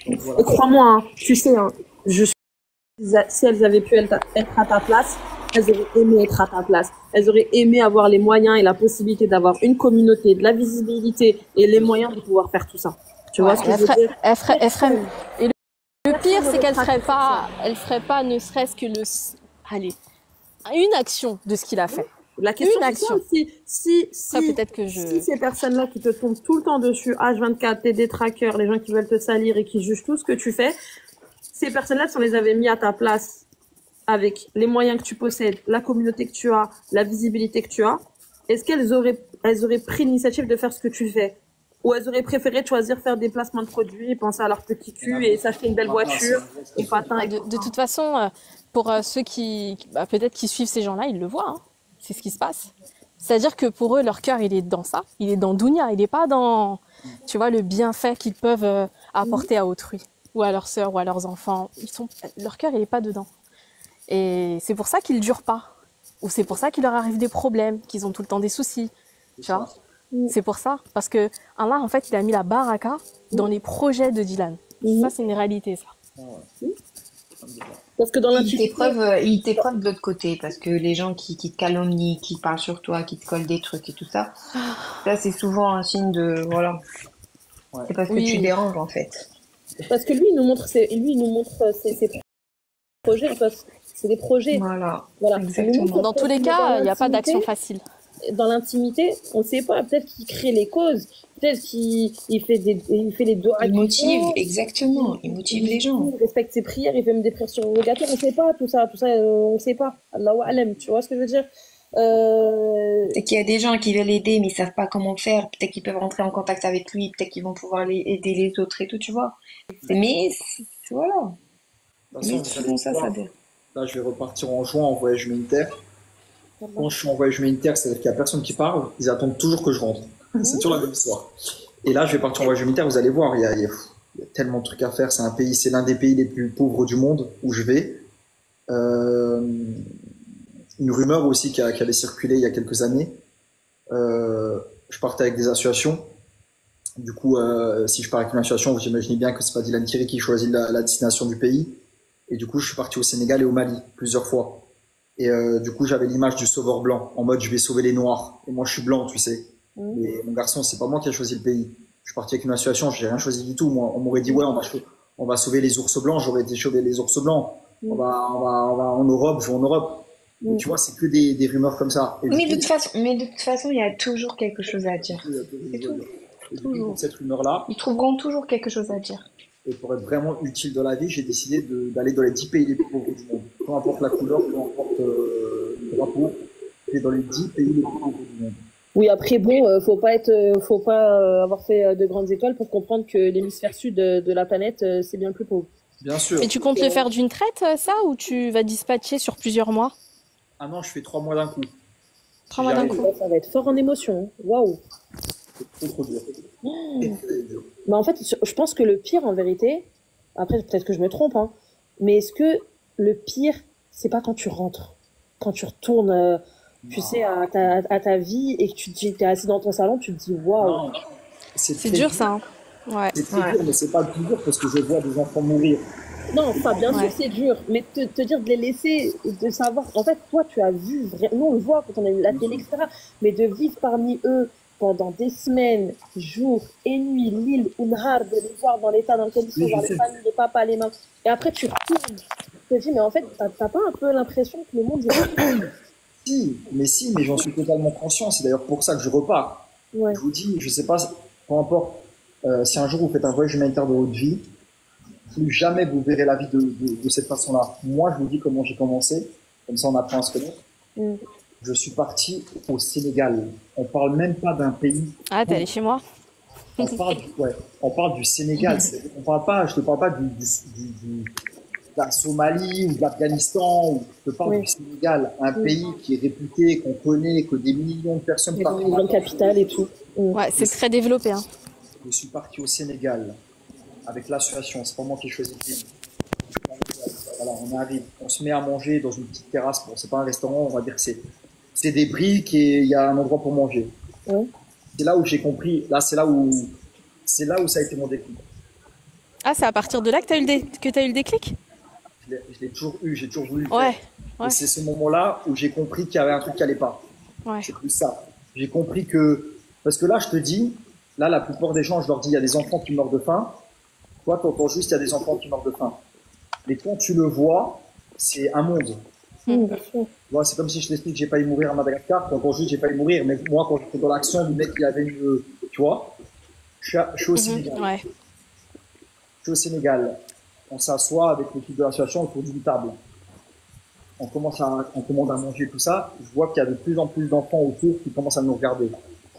Donc Et voilà. crois-moi, hein, tu sais, hein, je suis si elles avaient pu être à ta place, elles auraient aimé être à ta place. Elles auraient aimé avoir les moyens et la possibilité d'avoir une communauté, de la visibilité et les moyens de pouvoir faire tout ça. Tu Ouais, vois ce que je veux dire? elle ferait. Et le pire, Personne c'est n'aurait qu'elle craqué ferait pour ça. pas, ne serait-ce que allez, une action de ce qu'il a fait. La question, Une c'est ça action. aussi. Après, peut-être que Si ces personnes-là qui te tombent tout le temps dessus, H24, tes détraqueurs, les gens qui veulent te salir et qui jugent tout ce que tu fais, ces personnes-là, si on les avait mis à ta place avec les moyens que tu possèdes, la communauté que tu as, la visibilité que tu as, est-ce elles auraient pris l'initiative de faire ce que tu fais? Ou elles auraient préféré choisir faire des placements de produits, penser à leur petit cul et s'acheter une belle voiture et patin et de toute façon, pour ceux peut-être qui suivent ces gens-là, ils le voient. Hein. C'est ce qui se passe. C'est-à-dire que pour eux, leur cœur, il est dans ça. Il est dans Dounia. Il n'est pas dans, tu vois, le bienfait qu'ils peuvent apporter à autrui, ou à leurs sœurs, ou à leurs enfants. Leur cœur, il n'est pas dedans. Et c'est pour ça qu'ils ne durent pas. Ou c'est pour ça qu'il leur arrive des problèmes, qu'ils ont tout le temps des soucis. Tu vois. C'est pour ça. Parce que Allah, en fait, il a mis la baraka dans les projets de Dylan. Ça, c'est une réalité, ça. parce que dans l'intimité, Il t'épreuve de l'autre côté, parce que les gens qui te calomnient, qui parlent sur toi, qui te collent des trucs et tout ça, ça c'est souvent un signe de, voilà, Ouais. c'est parce que Oui. tu déranges en fait. parce que lui, il nous montre ses projets, c'est des projets. Voilà, Voilà. exactement. Dans tous les cas, il n'y a pas d'action facile. Dans l'intimité, on ne sait pas. Peut-être qu'il crée les causes. Peut-être qu'il fait les doigts. Il motive, exactement, il motive les gens. Il respecte ses prières, il fait même des prières surrogatoires. On ne sait pas tout ça, on ne sait pas. Allahu alam, tu vois ce que je veux dire? Peut-être qu'il y a des gens qui veulent l'aider, mais ils savent pas comment faire. Peut-être qu'ils peuvent rentrer en contact avec lui, peut-être qu'ils vont pouvoir aider les autres et tout, tu vois. Mais voilà. De toute façon, Mais vous souvent allez ça, voir, ça donne. là, je vais repartir en juin en voyage humanitaire. Quand je suis en voyage humanitaire, c'est-à-dire qu'il n'y a personne qui parle, ils attendent toujours que je rentre. C'est toujours la même histoire. Et là, je vais partir en voyage humanitaire, vous allez voir, il y a tellement de trucs à faire. C'est l'un des pays les plus pauvres du monde où je vais. Euh, une rumeur aussi qui avait circulé il y a quelques années. Je partais avec des associations. Du coup, si je pars avec une association, vous imaginez bien que c'est pas Dylan Thierry qui choisit la destination du pays. Et du coup, je suis parti au Sénégal et au Mali plusieurs fois. Et du coup, j'avais l'image du sauveur blanc, en mode je vais sauver les noirs. Et moi, je suis blanc, tu sais. Mais mon garçon, c'est pas moi qui ai choisi le pays. Je suis parti avec une association, j'ai rien choisi du tout. Moi, on m'aurait dit ouais, on va sauver les ours blancs. J'aurais été sauver les ours blancs. On va en Europe, je vais en Europe. Donc, tu vois, c'est que des rumeurs comme ça. Et Mais de toute façon, il y a toujours quelque chose à dire. c'est tout. Et du coup, Toujours. pour cette rumeur-là, Ils trouveront toujours quelque chose à dire. et pour être vraiment utile dans la vie, j'ai décidé d'aller dans les 10 pays les plus pauvres du monde. Peu importe la couleur, peu importe le drapeau, c'est dans les 10 pays les plus pauvres du monde. Oui, après, bon, faut pas avoir fait de grandes écoles pour comprendre que l'hémisphère sud de la planète, c'est bien plus pauvre. Bien sûr. Et tu comptes le faire d'une traite, ça, ou tu vas dispatcher sur plusieurs mois? Ah non, je fais 3 mois d'un coup. 3 mois d'un J'y coup. arrive. Ça va être fort en émotion. Hein. Waouh. C'est trop dur. C'est très dur. Bah, en fait, je pense que le pire, en vérité, après, peut-être que je me trompe, hein, mais est-ce que le pire, c'est pas quand tu rentres, quand tu retournes, tu sais, à ta vie et que t'es assis dans ton salon, tu te dis waouh. Non, c'est C'est très dur, ça. Hein. Ouais. C'est très Ouais. dur, mais c'est pas le plus dur parce que je vois des enfants mourir. Non, ça, bien sûr, Ouais. c'est dur, mais te dire de les laisser, de savoir, en fait, toi, tu as vu, nous, on le voit quand on a la télé, etc., mais de vivre parmi eux pendant des semaines, jours et nuits, l'île, Unhar, de les voir dans l'état dans lequel ils sont, Oui, je voir les sais. familles, les papas, les mamans, et après, tu retournes, tu te dis, mais en fait, t'as pas un peu l'impression que le monde, Si, mais j'en suis totalement conscient. C'est d'ailleurs pour ça que je repars. ouais. Je vous dis, je sais pas, peu importe, si un jour vous faites un voyage humanitaire de votre vie, plus jamais vous verrez la vie de cette façon-là. Moi, je vous dis comment j'ai commencé, comme ça on apprend à se connaître. Mm. Je suis parti au Sénégal. On parle même pas d'un pays. Ah, t'es allé chez moi? On parle du Sénégal. On parle pas, je te parle pas de la Somalie ou de l'Afghanistan. Je te parle Oui. du Sénégal, un pays qui est réputé, qu'on connaît, que des millions de personnes Dans partent. une grande capitale et tout. Mm. Ouais, c'est très développé. Hein. Je suis parti au Sénégal avec l'association. C'est pas moi qui ai choisi le pays. Voilà, on arrive, on se met à manger dans une petite terrasse. Bon, c'est pas un restaurant, on va dire que c'est des briques et il y a un endroit pour manger. Ouais. C'est là où j'ai compris. Là, c'est là où ça a été mon déclic. Ah, c'est à partir de là que tu as eu le déclic? Je l'ai toujours eu, j'ai toujours voulu le faire. Ouais, ouais, Et c'est ce moment-là où j'ai compris qu'il y avait un truc qui allait pas. ouais. C'est plus ça. J'ai compris que, parce que là, je te dis, là, la plupart des gens, je leur dis, il y a des enfants qui meurent de faim. Toi, tu entends juste, il y a des enfants qui meurent de faim. Mais quand tu le vois, c'est un monde. Bien sûr. Moi, c'est comme si je t'explique que j'ai failli mourir à Madagascar. Quand juste, j'ai failli mourir. Mais moi, quand j'étais dans l'action du mec qui avait une, tu vois, je suis au Sénégal. Ouais. Je suis au Sénégal. On s'assoit avec l'équipe de l'association autour d'une table. On commande à manger tout ça. Je vois qu'il y a de plus en plus d'enfants autour qui commencent à nous regarder.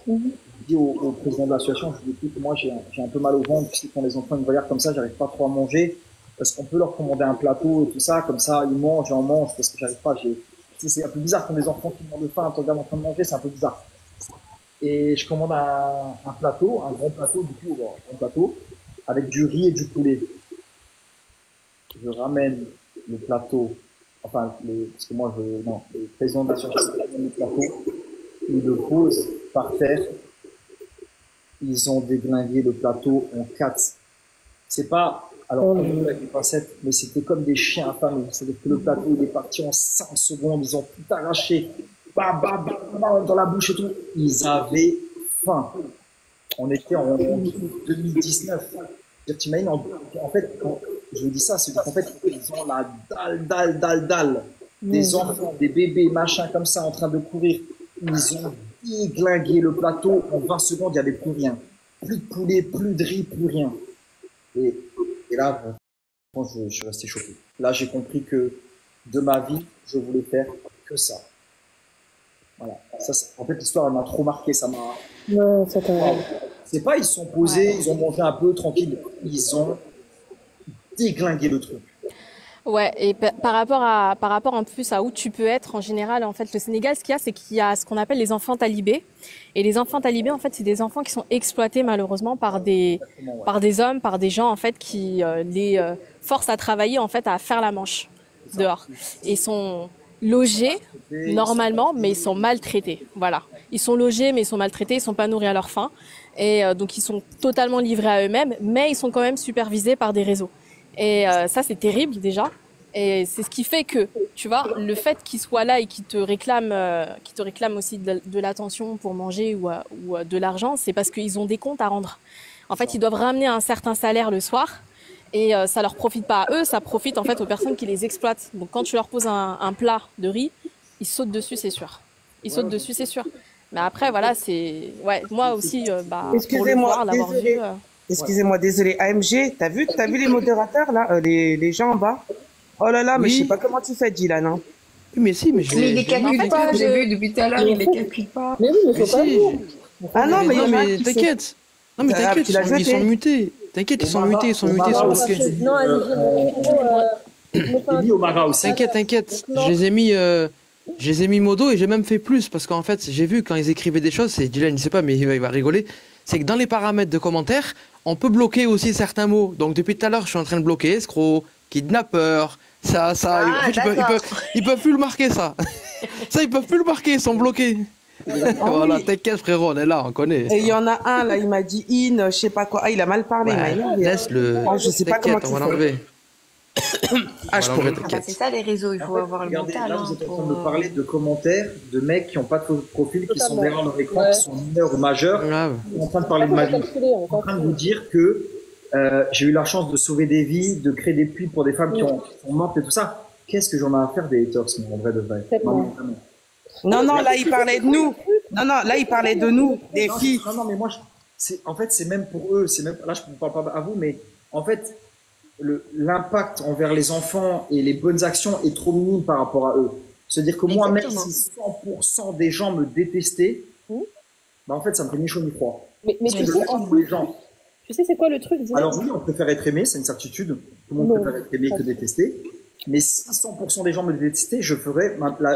Je dis au président de l'association, je lui dis, écoute, moi, j'ai un peu mal au ventre. Tu sais, quand les enfants ils me regardent comme ça, j'arrive pas trop à manger. Parce qu'on peut leur commander un plateau et tout ça, comme ça, ils mangent, j'en mange, parce que j'arrive pas. C'est un peu bizarre quand les enfants qui mangent de faim, te regardent en train de manger, c'est un peu bizarre. Et je commande un plateau, un grand plateau, du coup, un grand plateau, avec du riz et du poulet. Je ramène le plateau, parce que moi, non, le président de l'association ramène le plateau, il le pose par terre, ils ont déglingué le plateau en quatre. C'est pas, alors, avec les pincettes, mais c'était comme des chiens affamés. C'est-à-dire que le plateau, il est parti en 5 secondes, ils ont tout arraché, bam, bam, bam, bam, dans la bouche et tout. Ils avaient faim. On était en 2019. T'imagines, en fait, quand je vous dis ça, c'est qu'en fait, ils ont la dalle. Des enfants, des bébés, machin, comme ça, en train de courir. Ils ont déglingué le plateau. En 20 secondes, il n'y avait plus rien. Plus de poulet, plus de riz, plus rien. Et là, bon, je suis resté choqué. Là, j'ai compris que de ma vie, je voulais faire que ça. Voilà. Ça, en fait, l'histoire, elle m'a trop marqué. Ça m'a. Ouais, ça t'a. C'est pas, ils se sont posés, ils ont mangé un peu tranquille. Ils ont déglingué le truc. Ouais, et par rapport en plus à où tu peux être en général, en fait, le Sénégal, ce qu'il y a, c'est qu'il y a ce qu'on appelle les enfants talibés. Et les enfants talibés, en fait, c'est des enfants qui sont exploités malheureusement par des hommes, par des gens en fait qui les forcent à travailler en fait à faire la manche dehors. Et ils sont logés normalement, mais ils sont maltraités. Voilà, ils sont logés, mais ils sont maltraités, ils sont pas nourris à leur faim, et donc ils sont totalement livrés à eux-mêmes, mais ils sont quand même supervisés par des réseaux. Et ça, c'est terrible déjà. Et c'est ce qui fait que, tu vois, le fait qu'ils soient là et qu'ils te réclament aussi de l'attention pour manger ou de l'argent, c'est parce qu'ils ont des comptes à rendre. En fait, ils doivent ramener un certain salaire le soir, et ça leur profite pas à eux, ça profite en fait aux personnes qui les exploitent. Donc quand tu leur poses un plat de riz, ils sautent dessus, c'est sûr. Ils sautent dessus, c'est sûr. Mais après, voilà, c'est... Ouais, moi aussi, pour le voir, l'avoir vu... Excusez-moi, désolé. AMG, t'as vu les modérateurs, là, les gens en bas? Oh là là, mais je sais pas comment tu fais, Dylan, hein. Oui, mais si, mais je Mais il les calcule pas, j'ai vu depuis tout à l'heure, il les calcule pas. Mais oui, mais faut pas dire. Ah non, mais il y en a mais qui t'inquiète. Non, mais Ah, t'inquiète, tu l'as ils sont jeté. mutés. T'inquiète, ils sont mutés, ils sont bloqués. Non, Mis au Mara aussi. T'inquiète. Je les ai mis modo et j'ai même fait plus parce qu'en fait, j'ai vu quand ils écrivaient des choses, c'est Dylan, il sait pas, mais il va rigoler. C'est que dans les paramètres de commentaires, on peut bloquer aussi certains mots. Donc depuis tout à l'heure, je suis en train de bloquer escroc, kidnappeur, ça. Ah, En fait, ils peuvent plus le marquer, ça. Ça, ils peuvent plus le marquer, ils sont bloqués. Voilà, t'inquiète, frérot, on est là, on connaît. Et il y en a un, là, il m'a dit je sais pas quoi. Ah, il a mal parlé, Ouais, mais laisse-le. Ah, je sais pas comment T'inquiète, on va tu fais. l'enlever. Ah, je pourrais. Ah bah, c'est ça les réseaux, il faut avoir le Regardez, mental. là, hein, vous êtes en pour, train de parler de commentaires de mecs qui n'ont pas de profil, qui sont Totalement. derrière leur écran, Ouais. qui sont mineurs ou majeurs. Grave. On est en train de parler de ma vie. Je suis en train de vous dire que j'ai eu la chance de sauver des vies, de créer des puits pour des femmes qui sont mortes et tout ça. Qu'est-ce que j'en ai à faire des haters, moi, en vrai de vrai. Tellement. Vraiment. Non, là, il parlait de nous. Non, là, il parlait de nous, des Non, filles. non, mais moi, en fait, c'est même pour eux. C'est même, là, je ne parle pas à vous, mais en fait, l'impact envers les enfants et les bonnes actions est trop minime par rapport à eux. C'est-à-dire que moi, même Exactement. si 100% des gens me détestaient, bah, en fait, ça me fait ni chaud ni froid. Mais tu Je sais, le fais pour les gens. tu sais, c'est quoi le truc, Dylan? Alors oui, on préfère être aimé, c'est une certitude. Tout le monde Non. préfère être aimé que détesté. Mais si 100% des gens me détestaient,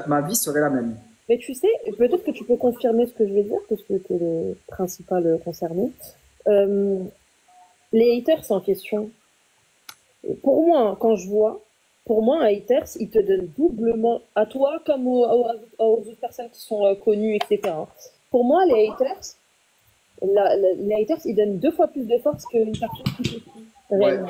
ma vie serait la même. Mais tu sais, peut-être que tu peux confirmer ce que je vais dire, parce que tu es le principal concerné. Les haters en question, pour moi, quand je vois, pour moi, un haters, il te donne doublement, à toi comme aux autres personnes qui sont connues, etc. Pour moi, les haters, ils donnent 2 fois plus de force qu'une personne qui réellement.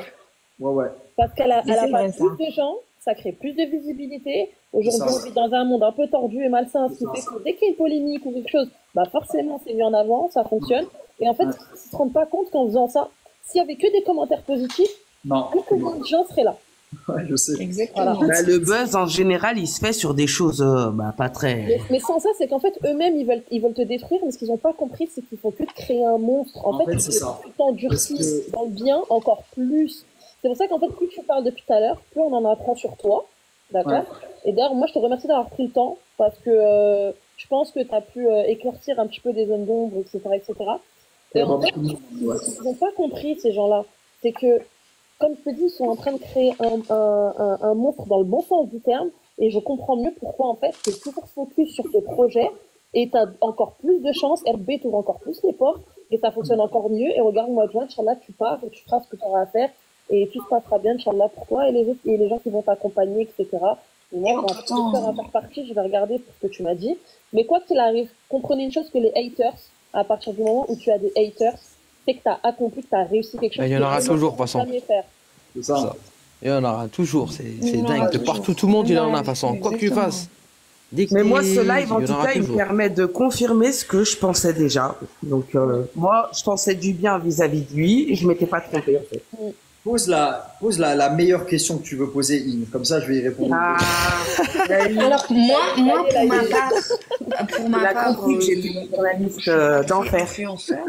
Ouais. Parce qu'elle a, Mais elle a c'est pas vrai, ça. plus de gens, ça crée plus de visibilité. Aujourd'hui, C'est ça. on vit dans un monde un peu tordu et malsain, ce qui C'est fait ça. que dès qu'il y a une polémique ou quelque chose, bah forcément c'est mis en avant, ça fonctionne. Et en fait, Ouais. ils se rendent pas compte qu'en faisant ça, s'il y avait que des commentaires positifs, Non. beaucoup moins de gens seraient là. Ouais, je sais. Exactement. Voilà. Bah, le buzz, en général, il se fait sur des choses pas très... Mais sans ça, c'est qu'en fait, eux-mêmes, ils veulent te détruire, mais ce qu'ils n'ont pas compris, c'est qu'il faut que de créer un monstre. En fait, c'est ça. tout le temps durci Parce que- dans le bien, encore plus. C'est pour ça qu'en fait, plus tu parles depuis tout à l'heure, plus on en apprend sur toi. D'accord? Ouais. Et d'ailleurs, moi, je te remercie d'avoir pris le temps, parce que je pense que tu as pu éclaircir un petit peu des zones d'ombre, etc., etc. Il y Et a en pas fait, beaucoup de monde, ouais. ils n'ont pas compris, ces gens-là. C'est que, comme je te dis, ils sont en train de créer un monstre dans le bon sens du terme. Et je comprends mieux pourquoi, en fait, tu es toujours focus sur tes projets et tu as encore plus de chance. RB t'ouvre encore plus les portes et ça fonctionne encore mieux. Et regarde, au mois de juin, Inch'Allah, tu pars et tu feras ce que tu auras à faire et tout se passera bien, Inch'Allah, pour toi et les autres, et les gens qui vont t'accompagner, etc. Et moi, j'ai un peu de peur à faire partie, je vais regarder ce que tu m'as dit. Mais quoi qu'il arrive, comprenez une chose que les haters, à partir du moment où tu as des haters, c'est que tu as accompli, que tu as réussi quelque chose. Il y en aura que les toujours, autres de toute façon. ne pourront jamais faire. C'est ça. Ça. Il y en aura toujours, c'est Il y en aura dingue. De toujours. partout, tout le monde, il en a de Ouais, toute façon. Quoi que tu exactement. fasses. Dès que Mais moi, t'es- ce live, en il y tout aura cas, il me toujours. permet de confirmer ce que je pensais déjà. Donc, moi, je pensais du bien vis-à-vis de lui et je m'étais pas trompée, en fait. Pose la meilleure question que tu veux poser, In. Comme ça, je vais y répondre. Ah, Alors, moi, pour ma part, il a compris que j'étais une journaliste d'enfer. influenceur,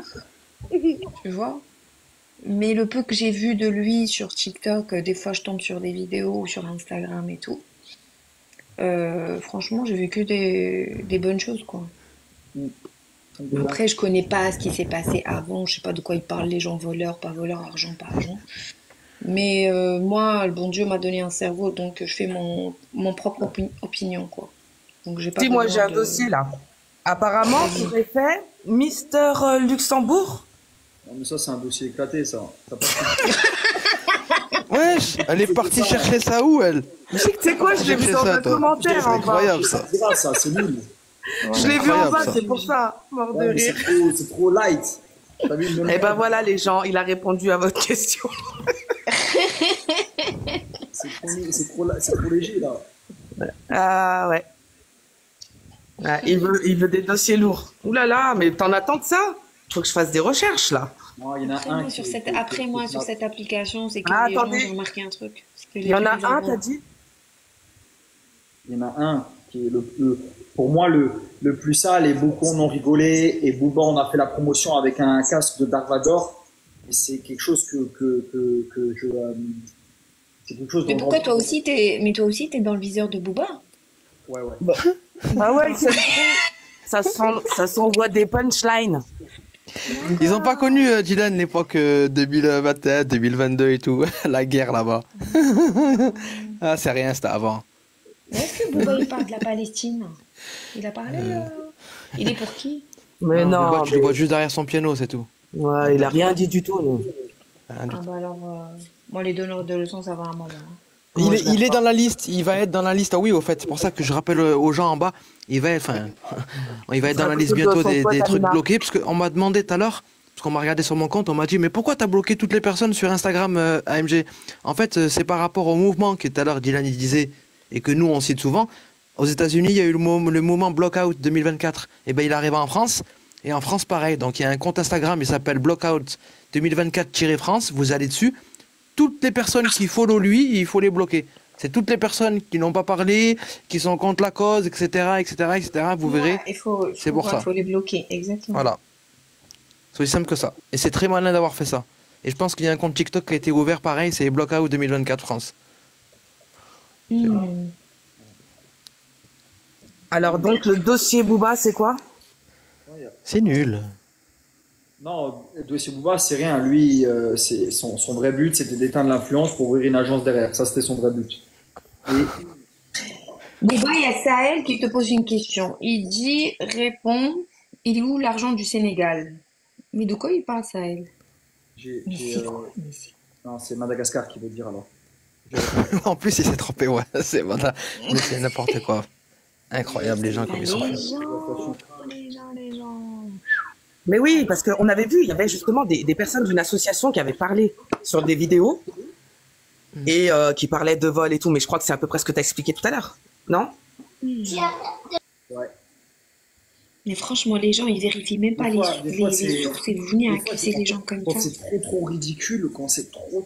tu vois. Mais le peu que j'ai vu de lui sur TikTok, des fois je tombe sur des vidéos ou sur Instagram et tout. Franchement, j'ai vu que des bonnes choses, quoi. Après, je connais pas ce qui s'est passé avant, je sais pas de quoi ils parlent, les gens voleurs, pas voleurs, argent, pas argent. Mais moi, le bon Dieu m'a donné un cerveau, donc je fais mon propre opinion, quoi. Donc j'ai pas Si, moi, besoin j'ai un de- dossier, là. Apparemment, tu aurais fait Mister Luxembourg. Non, mais ça, c'est un dossier éclaté, ça. Ça passe- Wesh, elle est partie chercher ça où, elle? Tu sais quoi, je l'ai vu Chercher dans ça, un toi. commentaire C'est en bas. incroyable, ça. C'est grave, ça, c'est nul. Je l'ai vu en Incroyable, bas, ça. c'est pour ça. Mort de Ouais, mais rire. c'est trop light. T'as vu, Et ben voilà, les gens, il a répondu à votre question. c'est trop léger, là. Ah ouais. Ah, il veut des dossiers lourds. Ouh là là, mais t'en attends de ça? Faut que je fasse des recherches là. Moi, il y en a Après, un moi, sur cette application, c'est que Ah, les gens, attendez. j'ai remarqué un truc. C'est que Il les y en gens, a ils un, envoient- t'as dit? Il y en a un qui est pour moi le plus sale et beaucoup en ont rigolé et Booba on a fait la promotion avec un casque de Dark Vador et c'est quelque chose que je c'est quelque chose Mais dont pourquoi j'en- toi aussi t'es dans le viseur de Booba? ouais Ah ouais, ça s'envoie des punchlines. Ils ont pas connu, Dylan, l'époque 2021, 2022 et tout. La guerre là-bas. Ah, c'est rien, c'était avant. Mais est-ce que Booba il parle de la Palestine? Il a parlé il est pour qui? Mais non, Booba, tu le vois juste derrière son piano, c'est tout. ouais, il a rien dit du tout. Non. Rien du Ah tout. bah alors, moi les donneurs de leçons ça va un moment. Il est dans la liste, il va être dans la liste. Ah oui, au fait, c'est pour ça que je rappelle aux gens en bas, il va être dans la liste bientôt des trucs bloqués, parce qu'on m'a demandé tout à l'heure, parce qu'on m'a regardé sur mon compte, on m'a dit, mais pourquoi t'as bloqué toutes les personnes sur Instagram, AMG? En fait, c'est par rapport au mouvement que tout à l'heure Dylan il disait, et que nous on cite souvent. Aux États-Unis, il y a eu le mouvement Blockout 2024. Et ben il arrive en France, et en France pareil. Donc il y a un compte Instagram, il s'appelle Blockout 2024-France. Vous allez dessus. Toutes les personnes qui follow lui, il faut les bloquer. C'est toutes les personnes qui n'ont pas parlé, qui sont contre la cause, etc., etc., etc. Vous verrez. C'est pour ça. Il faut les bloquer, exactement. Voilà. C'est aussi simple que ça. Et c'est très malin d'avoir fait ça. Et je pense qu'il y a un compte TikTok qui a été ouvert pareil, c'est Blockout 2024 France. Alors donc le dossier Booba, c'est quoi? C'est nul. non le dossier Booba c'est rien lui c'est son vrai but c'était d'éteindre l'influence pour ouvrir une agence derrière ça c'était son vrai but et Booba, il y a Sahel qui te pose une question. Il dit, réponds, il est où l'argent du Sénégal? Mais de quoi il parle, Sahel? Mais c'est quoi? Mais c'est- non c'est Madagascar qui veut dire alors En plus, il s'est trompé, ouais. C'est n'importe quoi. Incroyable, les gens comme ils sont. Les gens. Mais oui, parce qu'on avait vu, il y avait justement des personnes d'une association qui avaient parlé sur des vidéos et qui parlaient de vol et tout. Mais je crois que c'est à peu près ce que tu as expliqué tout à l'heure, non? Ouais. Mais franchement, les gens, ils vérifient même pas Des fois, les c'est. sources et vous venez Des fois, accuser les gens comme quand ça. c'est trop ridicule, quand c'est trop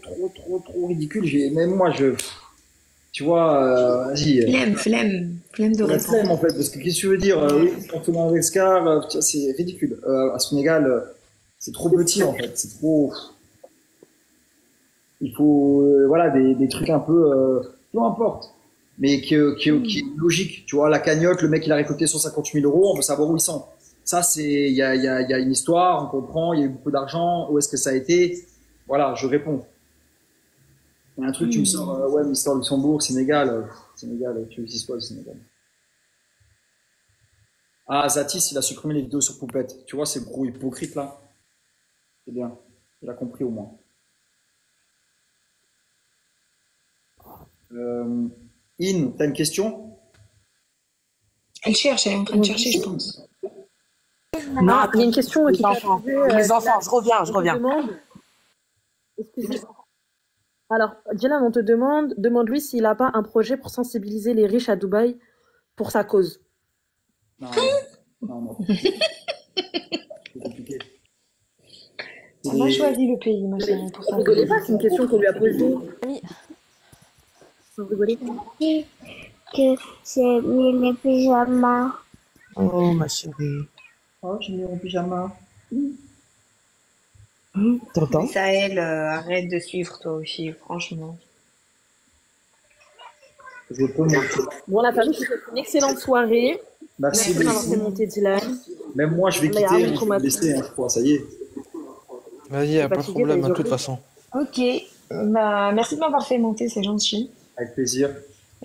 ridicule, même moi, tu vois, vas-y. Flemme de C'est la flemme répondre. en fait, parce que qu'est-ce que tu veux dire? Oui, on te met un escar, c'est ridicule. À Sénégal, c'est trop petit en fait, c'est trop. Il faut, voilà, des trucs un peu, peu importe, mais qui est logique. Tu vois, la cagnotte, le mec il a récolté 150 000 euros, on veut savoir où ils sont. Ça, il y a une histoire, on comprend, il y a eu beaucoup d'argent, où est-ce que ça a été? Voilà, je réponds. Il y a un truc, tu me sors, ouais, Mister Luxembourg, Sénégal, Sénégal, tu veux que quoi, le Sénégal? Ah, Zatis, il a supprimé les vidéos sur Poupette. Tu vois, c'est gros hypocrite là. C'est bien. Il a compris au moins. Euh, t'as une question? Elle cherche, elle est en train de chercher, je pense. Non, Ah, il y a une question les qui t'a enfants. posée, Les enfants, je reviens, je on te reviens. demande. Excuse-moi. Alors, Dylan, on te demande-lui s'il n'a pas un projet pour sensibiliser les riches à Dubaï pour sa cause. Non, non. C'est compliqué. On a choisi le pays, ma chérie, pour Vous ça. rigolez pas, c'est une question qu'on lui a posée. Oui. Vous rigolez pas. Que j'ai mis les pyjamas. Oh, ma chérie. Oh, j'ai mis mon pyjama. T'entends? Saël, arrête de suivre toi aussi, franchement. Je peux monter. Bon, la famille, c'était une excellente soirée. Merci Merci d'avoir fait beaucoup. monter Dylan. Même moi, je vais Là, il y a quitter. un Je qu'on vais m'a me laisser, je crois. Ça y est. Vas-y, y a pas de fatigué, problème, t'as de les toute oreilles. façon. Ok, bah, merci de m'avoir fait monter, c'est gentil. Avec plaisir.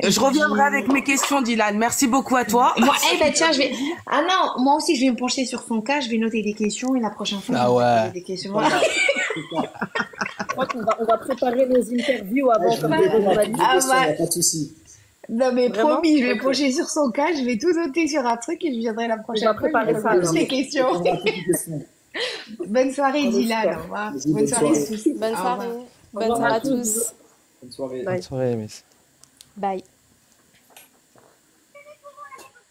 Je reviendrai avec mes questions, Dylan. Merci beaucoup à toi. Moi, eh ben tiens, je vais. Ah non, moi aussi, je vais me pencher sur son cas, je vais noter des questions et la prochaine fois, Ah je vais ouais. poser des questions. Voilà. Je crois qu'on va préparer les interviews avant. Je Comme vous réponds à on a toutes dit. vos Ah questions, ouais. y a pas de souci. Non, mais Vraiment promis, je vais Ok. pencher sur son cas, je vais tout noter sur un truc et je viendrai la prochaine va fois. préparer Je vais ça, poser alors. toutes les Je questions. répondrai à toutes les questions. Bonne soirée, On Dylan. espère. Au revoir. Vas-y, Bonne soirée à soirée. tous. Bonne Au soirée. revoir. Bonne revoir soirée à à tous. tous. Bonne soirée. Bye. Bonne soirée, miss. Bye.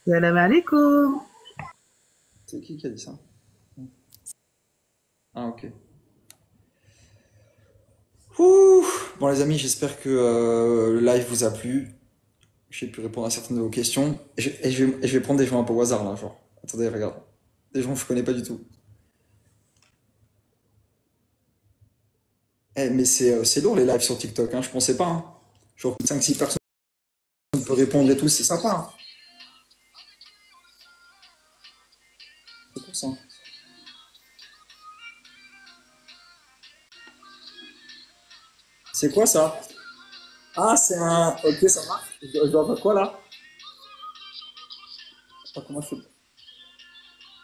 Salam alaikum. C'est qui a dit ça? Ah, ok. Ouh. Bon, les amis, j'espère que le live vous a plu. J'ai pu répondre à certaines de vos questions. Et je vais prendre des gens un peu au hasard là, genre. Attendez, regarde. Des gens que je connais pas du tout. Mais c'est lourd les lives sur TikTok, hein, je pensais pas. Hein. Genre 5-6 personnes peuvent répondre et tout, c'est sympa. Hein. C'est pour ça. C'est quoi ça? Ah, c'est un. Ok, ça marche. Je dois faire quoi là? Ah, comment je fais?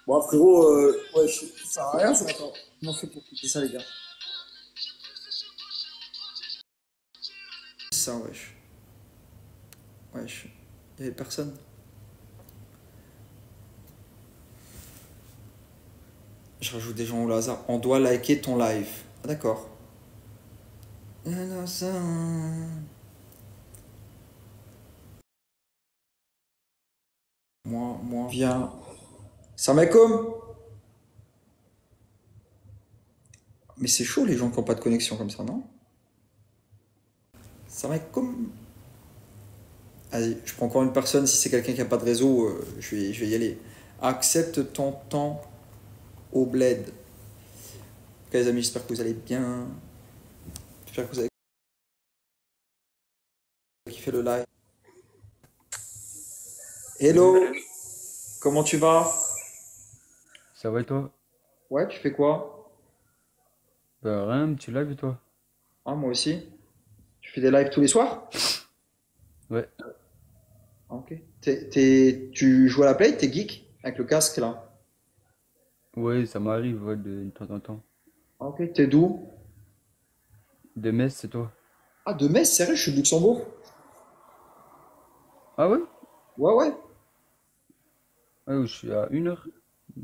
Bon, frérot, ouais, ça sert à rien ça. Attends. Comment je fais pour couper ça, les gars? Ça, wesh. Wesh. Il y avait personne. Je rajoute des gens au hasard. On doit liker ton live. Ah, d'accord. Moi, viens. Salam alaikum. Mais c'est chaud les gens qui n'ont pas de connexion comme ça, non? Salam alaikum. Allez, je prends encore une personne. Si c'est quelqu'un qui n'a pas de réseau, je vais y aller. Accepte ton temps au bled. Ok, les amis, j'espère que vous allez bien. J'espère que vous avez kiffé le live. Hello, comment tu vas? Ça va et toi? Ouais, tu fais quoi? Bah rien, petit live et toi? Ah, moi aussi. Tu fais des lives tous les soirs? Ouais. Ah, ok. Tu joues à la play, t'es geek avec le casque là. Ouais, ça m'arrive ouais, de temps en temps. Ah, ok, t'es d'où? De Metz, c'est toi? Ah, de Metz, sérieux, je suis de Luxembourg. Ah ouais? Ouais, ouais. Ouais, je suis à 1 heure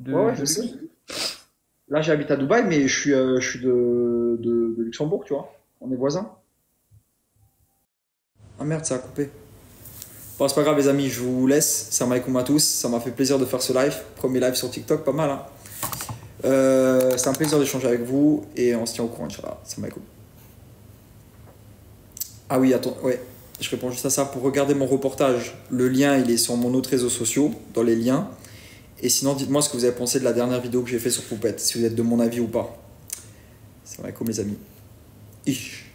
Ouais, ouais, je de sais. Lux. Là, j'habite à Dubaï, mais je suis de Luxembourg, tu vois. On est voisins. Ah merde, ça a coupé. Bon, c'est pas grave, les amis, je vous laisse. Salam alaikum à tous. Ça m'a fait plaisir de faire ce live. Premier live sur TikTok, pas mal, hein. C'est un plaisir d'échanger avec vous et on se tient au courant, Inch'Allah. Salam alaikum. Ah oui, attends, ouais. Je réponds juste à ça. Pour regarder mon reportage, le lien, il est sur mon autre réseau social, dans les liens. Et sinon, dites-moi ce que vous avez pensé de la dernière vidéo que j'ai fait sur Poupette, si vous êtes de mon avis ou pas. Salam alaikum, les amis. Ish.